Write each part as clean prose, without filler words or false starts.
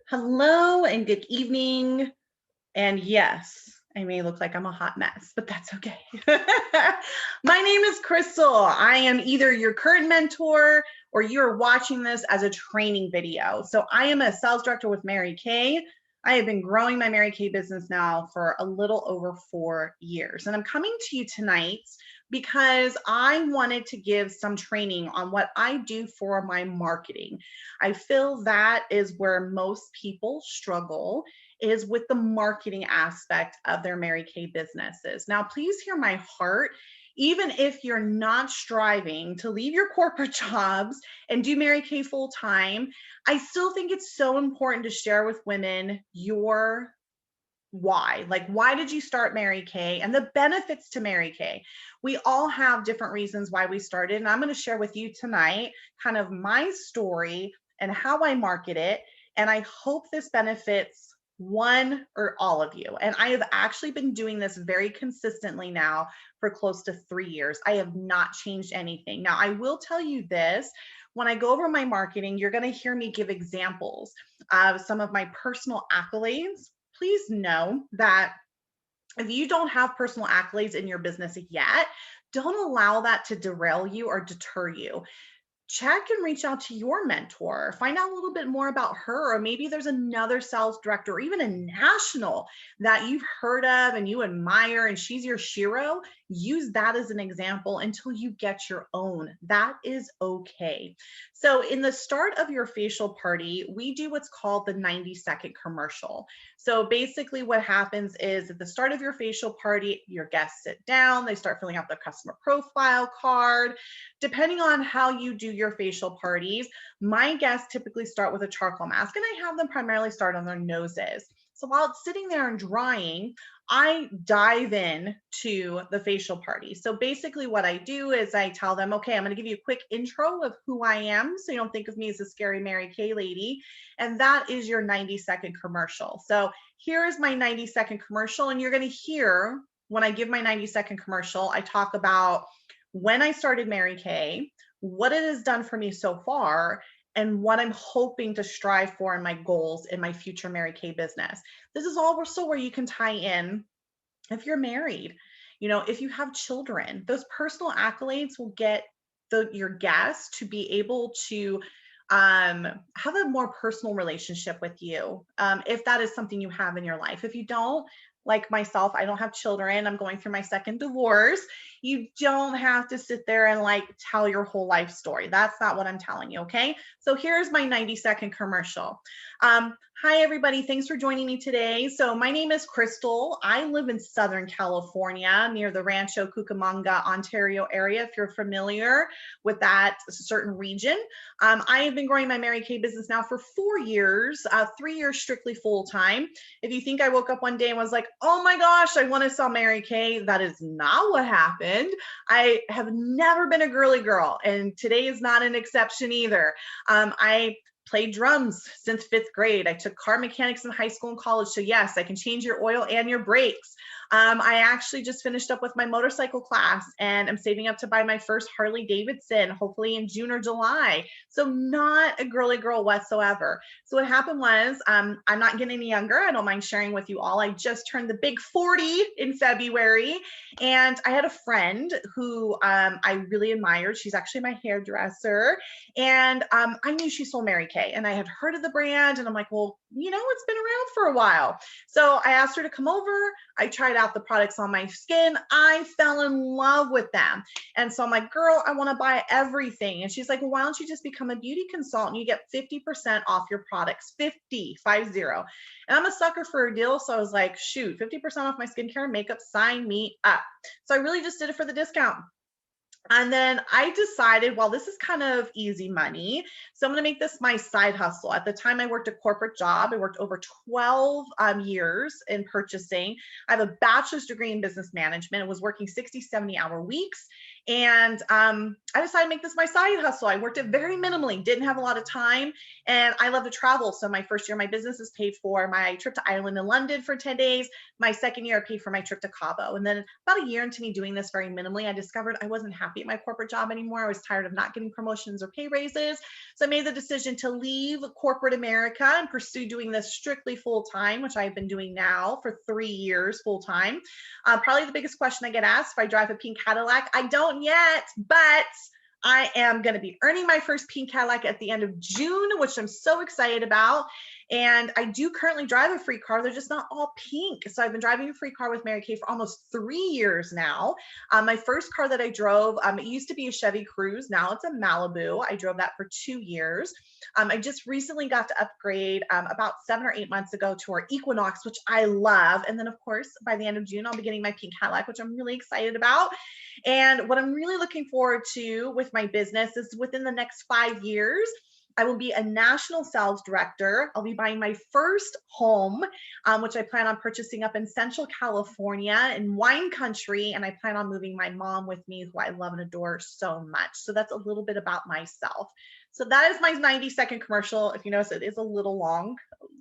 Hello and good evening. And yes, I may look like I'm a hot mess, but that's okay. My name is Crystal. I am either your current mentor or you're watching this as a training video. So I am a sales director with Mary Kay. I have been growing my Mary Kay business now for a little over 4 years. And I'm coming to you tonight because I wanted to give some training on what I do for my marketing. I feel that is where most people struggle is with the marketing aspect of their Mary Kay businesses. Now, please hear my heart. Even if you're not striving to leave your corporate jobs and do Mary Kay full time, I still think it's so important to share with women your why. Like, why did you start Mary Kay and the benefits to Mary Kay? We all have different reasons why we started. And I'm going to share with you tonight kind of my story and how I market it. And I hope this benefits one or all of you. And I have actually been doing this very consistently now for close to 3 years. I have not changed anything. Now, I will tell you this. When I go over my marketing, you're going to hear me give examples of some of my personal accolades. Please know that if you don't have personal accolades in your business yet, don't allow that to derail you or deter you. Check and reach out to your mentor, find out a little bit more about her, or maybe there's another sales director or even a national that you've heard of and you admire and she's your shiro. Use that as an example until you get your own. That is okay. So in the start of your facial party, we do what's called the 90-second commercial. So basically what happens is at the start of your facial party, your guests sit down, they start filling out their customer profile card. Depending on how you do your facial parties, my guests typically start with a charcoal mask, and I have them primarily start on their noses. So while it's sitting there and drying, I dive in to the facial party. So basically what I do is I tell them, okay, I'm going to give you a quick intro of who I am so you don't think of me as a scary Mary Kay lady. And that is your 90-second commercial. So here is my 90-second commercial, and you're going to hear when I give my 90-second commercial, I talk about when I started Mary Kay, what it has done for me so far, and what I'm hoping to strive for in my goals in my future Mary Kay business. This is also where you can tie in if you're married, if you have children, those personal accolades will get your guests to be able to have a more personal relationship with you, if that is something you have in your life. If you don't, like myself, I don't have children. I'm going through my second divorce. You don't have to sit there and like tell your whole life story. That's not what I'm telling you. Okay. So here's my 90-second commercial. Hi, everybody. Thanks for joining me today. So my name is Crystal. I live in Southern California near the Rancho Cucamonga, Ontario area, if you're familiar with that certain region. I have been growing my Mary Kay business now for 4 years, 3 years strictly full time. If you think I woke up one day and was like, oh my gosh, I want to sell Mary Kay, that is not what happened. I have never been a girly girl, and today is not an exception either. I played drums since 5th grade. I took car mechanics in high school and college. So yes, I can change your oil and your brakes. I actually just finished up with my motorcycle class and I'm saving up to buy my first Harley Davidson, hopefully in June or July. So not a girly girl whatsoever. So what happened was, I'm not getting any younger. I don't mind sharing with you all. I just turned the big 40 in February. And I had a friend who I really admired. She's actually my hairdresser. And I knew she sold Mary Kay and I had heard of the brand. And I'm like, well, it's been around for a while. So I asked her to come over. I tried out the products on my skin. I fell in love with them. And so I'm like, girl, I want to buy everything. And she's like, well, why don't you just become a beauty consultant? You get 50% off your products, 50. And I'm a sucker for a deal. So I was like, shoot, 50% off my skincare and makeup, sign me up. So I really just did it for the discount. And then I decided, well, this is kind of easy money. So I'm going to make this my side hustle. At the time, I worked a corporate job. I worked over 12 years in purchasing. I have a bachelor's degree in business management. I was working 60, 70-hour weeks. And I decided to make this my side hustle. I worked it very minimally, didn't have a lot of time, and I love to travel. So my first year, my business is paid for my trip to Ireland and London for 10 days. My second year, I paid for my trip to Cabo. And then about a year into me doing this very minimally, I discovered I wasn't happy at my corporate job anymore. I was tired of not getting promotions or pay raises. So I made the decision to leave corporate America and pursue doing this strictly full time, which I've been doing now for 3 years full time. Probably the biggest question I get asked if I drive a pink Cadillac. I don't yet, but I am going to be earning my first pink Cadillac at the end of June, which I'm so excited about. And I do currently drive a free car. They're just not all pink. So I've been driving a free car with Mary Kay for almost 3 years now. My first car that I drove, it used to be a Chevy Cruze. Now it's a Malibu. I drove that for 2 years. I just recently got to upgrade about 7 or 8 months ago to our Equinox, which I love. And then, of course, by the end of June, I'll be getting my pink Cadillac, which I'm really excited about. And what I'm really looking forward to with my business is within the next 5 years, I will be a national sales director. I'll be buying my first home, which I plan on purchasing up in Central California in wine country. And I plan on moving my mom with me, who I love and adore so much. So that's a little bit about myself. So that is my 90-second commercial. If you notice, it is a little long.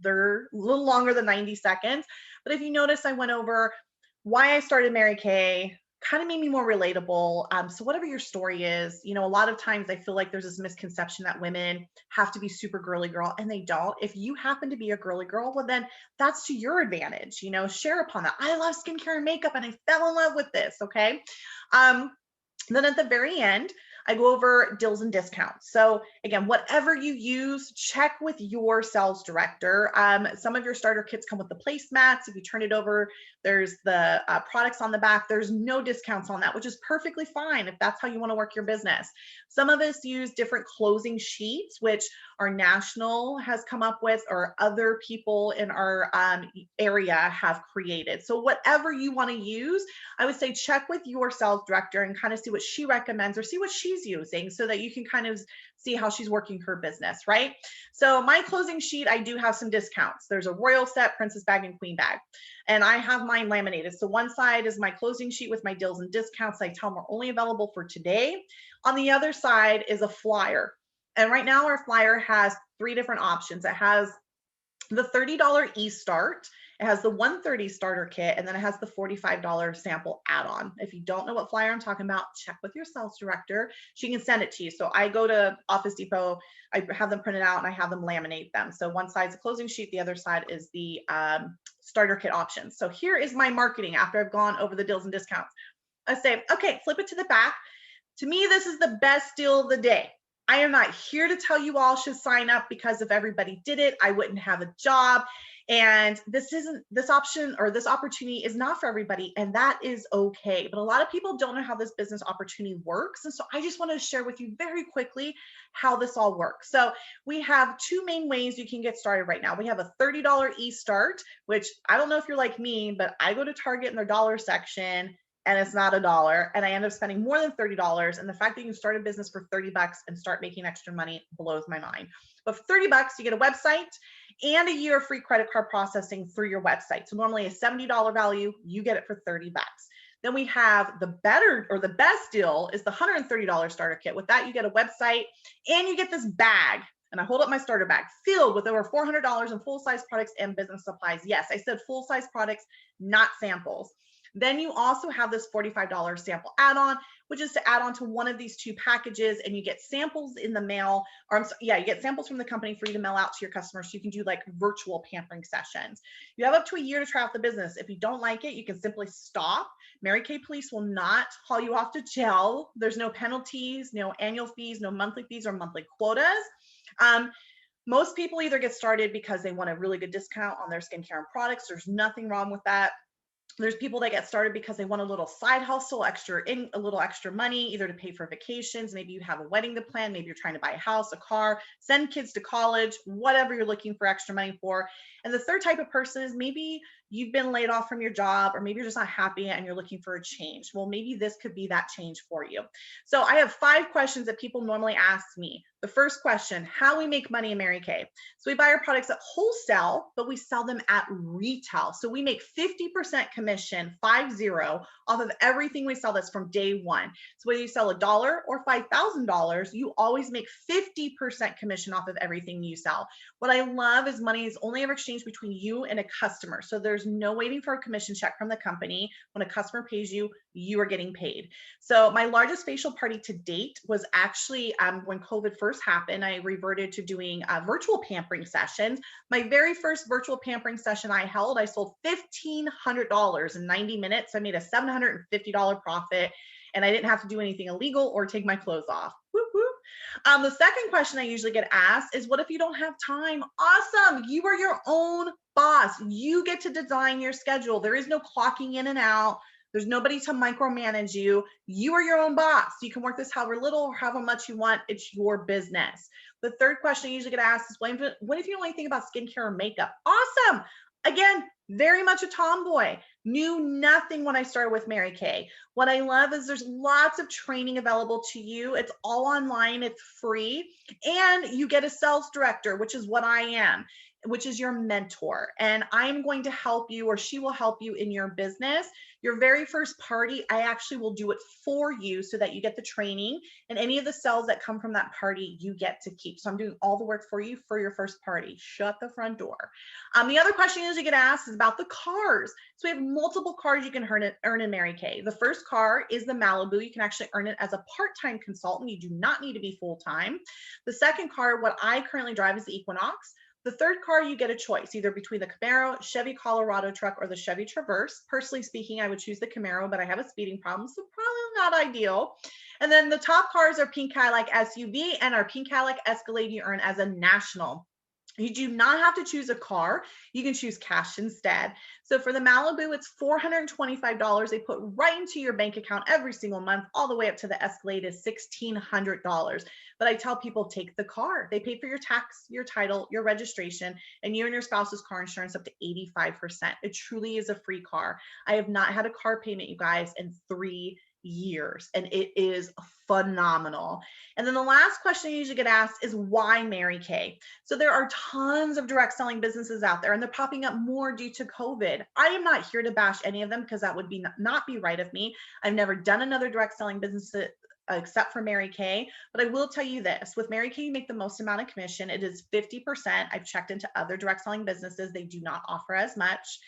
They're a little longer than 90 seconds. But if you notice, I went over why I started Mary Kay, kind of made me more relatable. So whatever your story is, a lot of times I feel like there's this misconception that women have to be super girly girl, and they don't. If you happen to be a girly girl, well, then that's to your advantage, share upon that. I love skincare and makeup and I fell in love with this. Okay. Then at the very end, I go over deals and discounts. So again, whatever you use, check with your sales director. Some of your starter kits come with the placemats. If you turn it over, there's the products on the back. There's no discounts on that, which is perfectly fine if that's how you want to work your business. Some of us use different closing sheets, which our national has come up with, or other people in our area have created. So whatever you want to use, I would say check with your sales director and kind of see what she recommends or see what she's using, so that you can kind of see how she's working her business, right? So my closing sheet, I do have some discounts. There's a royal set, princess bag, and queen bag. And I have mine laminated. So one side is my closing sheet with my deals and discounts. I tell them are only available for today. On the other side is a flyer. And right now our flyer has 3 different options. It has the $30 e-start, it has the $130 starter kit, and then it has the $45 sample add-on. If you don't know what flyer I'm talking about, check with your sales director. She can send it to you. So I go to Office Depot, I have them printed out, and I have them laminate them. So one side's a closing sheet, the other side is the starter kit options. So here is my marketing after I've gone over the deals and discounts. I say, okay, flip it to the back. To me, this is the best deal of the day. I am not here to tell you all should sign up, because if everybody did it, I wouldn't have a job. And this option or this opportunity is not for everybody, and that is okay. But a lot of people don't know how this business opportunity works. And so I just wanted to share with you very quickly how this all works. So we have 2 main ways you can get started right now. We have a $30 e-start, which I don't know if you're like me, but I go to Target in their dollar section and it's not $1, and I end up spending more than $30. And the fact that you can start a business for $30 and start making extra money blows my mind. But for $30, you get a website and a year of free credit card processing through your website. So normally a $70 value, you get it for $30. Then we have the better, or the best deal is the $130 starter kit. With that, you get a website and you get this bag. And I hold up my starter bag filled with over $400 in full-size products and business supplies. Yes, I said full-size products, not samples. Then you also have this $45 sample add-on, which is to add on to one of these 2 packages, and you get samples in the mail, or you get samples from the company for you to mail out to your customers, so you can do like virtual pampering sessions. You have up to a year to try out the business. If you don't like it, you can simply stop. Mary Kay Police will not haul you off to jail. There's no penalties, no annual fees, no monthly fees or monthly quotas. Most people either get started because they want a really good discount on their skincare and products. There's nothing wrong with that. There's people that get started because they want a little side hustle, a little extra money, either to pay for vacations. Maybe you have a wedding to plan. Maybe you're trying to buy a house, a car, send kids to college, whatever you're looking for extra money for. And the third type of person is maybe you've been laid off from your job, or maybe you're just not happy and you're looking for a change. Well, maybe this could be that change for you. So I have 5 questions that people normally ask me. The first question, how we make money in Mary Kay. So we buy our products at wholesale, but we sell them at retail. So we make 50% commission, 50, off of everything we sell. That's from day one. So whether you sell $1 or $5,000, you always make 50% commission off of everything you sell. What I love is money is only ever exchanged between you and a customer. So there's no waiting for a commission check from the company. When a customer pays you, you are getting paid. So my largest facial party to date was actually when COVID first happened. I reverted to doing virtual pampering sessions. My very first virtual pampering session I held, I sold $1,500 in 90 minutes. I made a $750 profit, and I didn't have to do anything illegal or take my clothes off. Whoop, whoop. The second question I usually get asked is, what if you don't have time? Awesome. You are your own boss. You get to design your schedule. There is no clocking in and out. There's nobody to micromanage you. You are your own boss. You can work this however little or however much you want. It's your business. The third question I usually get asked is, what if you don't know anything about skincare or makeup? Awesome. Again, very much a tomboy. Knew nothing when I started with Mary Kay. What I love is there's lots of training available to you. It's all online, it's free, and you get a sales director, which is what I am, which is your mentor. And I'm going to help you, or she will help you in your business. Your very first party, I actually will do it for you so that you get the training, and any of the sales that come from that party, you get to keep. So I'm doing all the work for you for your first party. Shut the front door. The other question you get asked is about the cars. So we have multiple cars you can earn in Mary Kay. The first car is the Malibu. You can actually earn it as a part-time consultant. You do not need to be full-time. The second car, what I currently drive, is the Equinox. The third car, you get a choice, either between the Camaro, Chevy Colorado truck, or the Chevy Traverse. Personally speaking, I would choose the Camaro, but I have a speeding problem, so probably not ideal. And then the top cars are pink Cadillac SUV and our pink Cadillac Escalade you earn as a national. You do not have to choose a car. You can choose cash instead. So for the Malibu, it's $425 they put right into your bank account every single month, all the way up to the Escalade is $1,600. But I tell people, take the car. They pay for your tax, your title, your registration, and you and your spouse's car insurance up to 85%. It truly is a free car. I have not had a car payment, you guys, in 3 years, and it is phenomenal. And then the last question I usually get asked is, why Mary Kay? So there are tons of direct selling businesses out there, and they're popping up more due to COVID. I am not here to bash any of them, because that would be not be right of me. I've never done another direct selling business except for Mary Kay. But I will tell you this, with Mary Kay, you make the most amount of commission. It is 50%. I've checked into other direct selling businesses. They do not offer as much.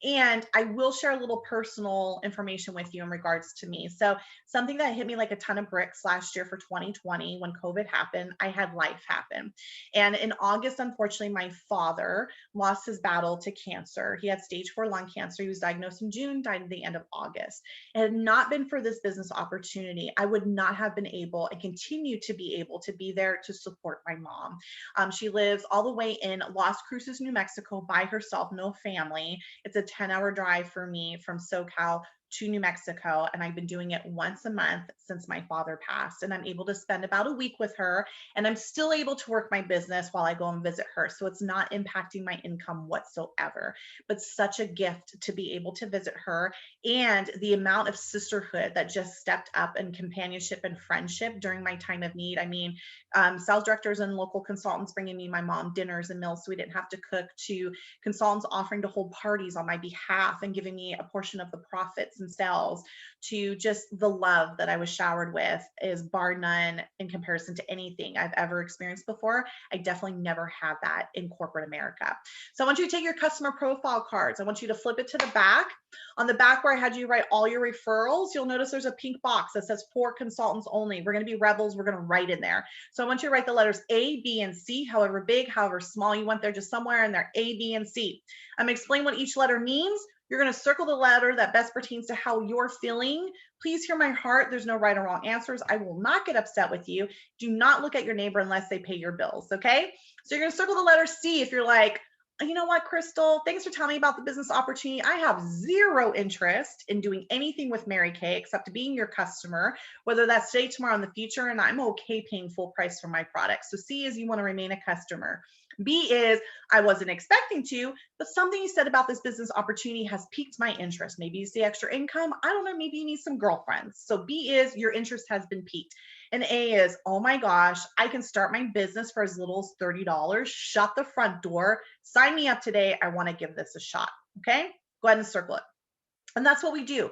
And I will share a little personal information with you in regards to me. So something that hit me like a ton of bricks last year for 2020, when COVID happened, I had life happen. And in August, unfortunately, my father lost his battle to cancer. He had stage 4 lung cancer. He was diagnosed in June, died at the end of August. It had not been for this business opportunity, I would not have been able and continue to be there to support my mom. She lives all the way in Las Cruces, New Mexico by herself, no family. It's a 10-hour drive for me from SoCal to New Mexico, and I've been doing it once a month since my father passed. And I'm able to spend about a week with her, and I'm still able to work my business while I go and visit her. So it's not impacting my income whatsoever, but such a gift to be able to visit her, and the amount of sisterhood that just stepped up, and companionship and friendship during my time of need. I mean, sales directors and local consultants bringing me my mom dinners and meals so we didn't have to cook, to consultants offering to hold parties on my behalf and giving me a portion of the profits and sales, to just the love that I was showered with is bar none in comparison to anything I've ever experienced before. I definitely never had that in corporate America. So I want you to take your customer profile cards. I want you to flip it to the back. On the back where I had you write all your referrals, you'll notice there's a pink box that says for consultants only. We're going to be rebels. We're going to write in there. So I want you to write the letters A, B, and C, however big, however small you want there, just somewhere in there, A, B, and C. I'm going to explain what each letter means. You're going to circle the letter that best pertains to how you're feeling. Please hear my heart. There's no right or wrong answers. I will not get upset with you. Do not look at your neighbor unless they pay your bills, okay? So you're going to circle the letter C if you're like, you know what, Crystal, thanks for telling me about the business opportunity. I have zero interest in doing anything with Mary Kay except being your customer, whether that's today, tomorrow, in the future, and I'm okay paying full price for my products. So C is you want to remain a customer. B is I wasn't expecting to, but something you said about this business opportunity has piqued my interest. Maybe you see extra income. I don't know. Maybe you need some girlfriends. So B is your interest has been piqued. And A is, oh my gosh, I can start my business for as little as $30. Shut the front door. Sign me up today. I want to give this a shot. Okay. Go ahead and circle it. And that's what we do.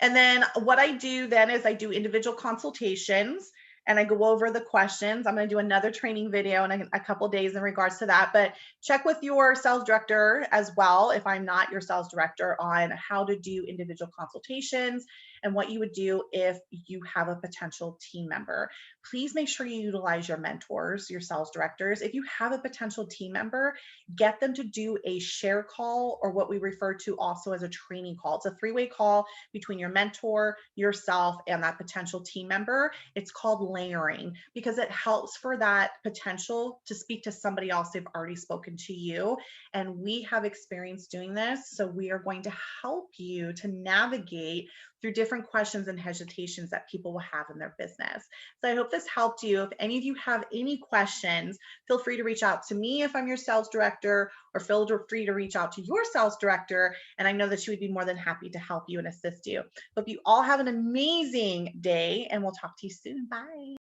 And then what I do then is I do individual consultations and I go over the questions. I'm going to do another training video in a couple days in regards to that, but check with your sales director as well, if I'm not your sales director, on how to do individual consultations and what you would do if you have a potential team member. Please make sure you utilize your mentors, your sales directors. If you have a potential team member, get them to do a share call, or what we refer to also as a training call. It's a three-way call between your mentor, yourself, and that potential team member. It's called layering because it helps for that potential to speak to somebody else they've already spoken to you. And we have experience doing this. So we are going to help you to navigate through different questions and hesitations that people will have in their business. So I hope this helped you. If any of you have any questions, feel free to reach out to me if I'm your sales director, or feel free to reach out to your sales director. And I know that she would be more than happy to help you and assist you. Hope you all have an amazing day, and we'll talk to you soon. Bye.